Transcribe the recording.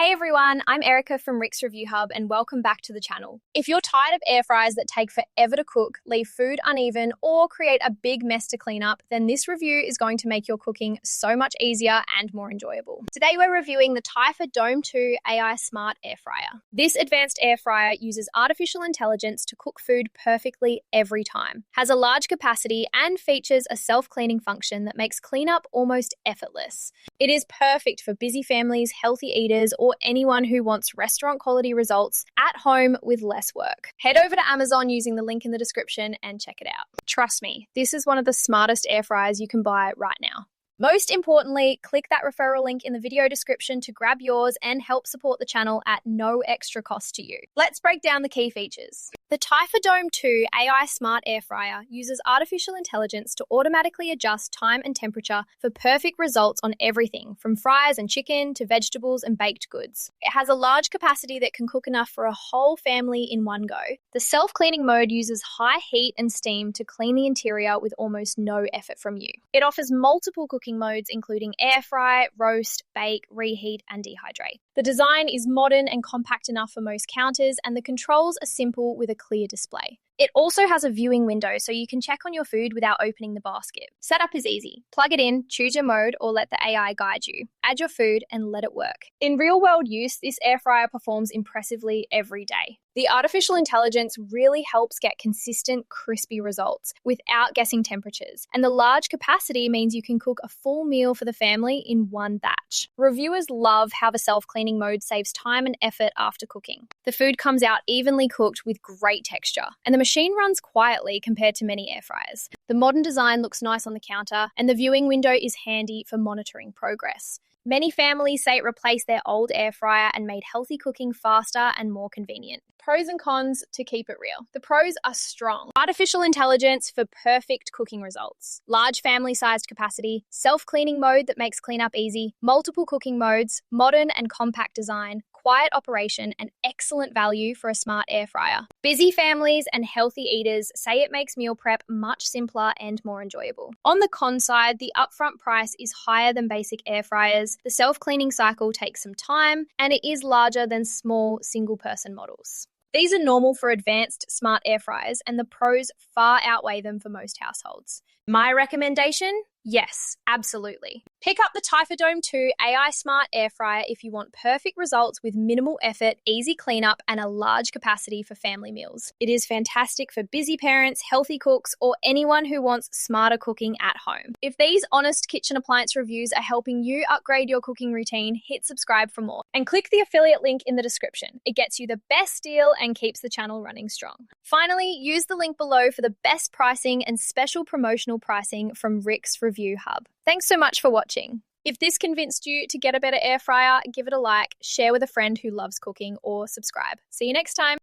Hey everyone, I'm Erica from Rick's Review Hub and welcome back to the channel. If you're tired of air fryers that take forever to cook, leave food uneven, or create a big mess to clean up, then this review is going to make your cooking so much easier and more enjoyable. Today we're reviewing the Typhur Dome 2 AI Smart Air Fryer. This advanced air fryer uses artificial intelligence to cook food perfectly every time, has a large capacity, and features a self-cleaning function that makes cleanup almost effortless. It is perfect for busy families, healthy eaters, or anyone who wants restaurant quality results at home with less work. Head over to Amazon using the link in the description and check it out. Trust me, this is one of the smartest air fryers you can buy right now. Most importantly, click that referral link in the video description to grab yours and help support the channel at no extra cost to you. Let's break down the key features. The Typhur Dome 2 AI Smart Air Fryer uses artificial intelligence to automatically adjust time and temperature for perfect results on everything from fries and chicken to vegetables and baked goods. It has a large capacity that can cook enough for a whole family in one go. The self-cleaning mode uses high heat and steam to clean the interior with almost no effort from you. It offers multiple cooking modes including air fry, roast, bake, reheat, and dehydrate. The design is modern and compact enough for most counters, and the controls are simple with a clear display. It also has a viewing window so you can check on your food without opening the basket. Setup is easy. Plug it in, choose your mode, or let the AI guide you. Add your food and let it work. In real-world use, this air fryer performs impressively every day. The artificial intelligence really helps get consistent, crispy results without guessing temperatures, and the large capacity means you can cook a full meal for the family in one batch. Reviewers love how the self-cleaning mode saves time and effort after cooking. The food comes out evenly cooked with great texture, and the machine runs quietly compared to many air fryers. The modern design looks nice on the counter, and the viewing window is handy for monitoring progress. Many families say it replaced their old air fryer and made healthy cooking faster and more convenient. Pros and cons to keep it real. The pros are strong. Artificial intelligence for perfect cooking results. Large family-sized capacity, self-cleaning mode that makes cleanup easy, multiple cooking modes, modern and compact design, quiet operation, and excellent value for a smart air fryer. Busy families and healthy eaters say it makes meal prep much simpler and more enjoyable. On the con side, the upfront price is higher than basic air fryers, the self-cleaning cycle takes some time, and it is larger than small single-person models. These are normal for advanced smart air fryers, and the pros far outweigh them for most households. My recommendation? Yes, absolutely. Pick up the Typhur Dome 2 AI Smart Air Fryer if you want perfect results with minimal effort, easy cleanup, and a large capacity for family meals. It is fantastic for busy parents, healthy cooks, or anyone who wants smarter cooking at home. If these honest kitchen appliance reviews are helping you upgrade your cooking routine, hit subscribe for more. And click the affiliate link in the description. It gets you the best deal and keeps the channel running strong. Finally, use the link below for the best pricing and special promotional pricing from Rick's Review Hub. Thanks so much for watching. If this convinced you to get a better air fryer, give it a like, share with a friend who loves cooking, or subscribe. See you next time.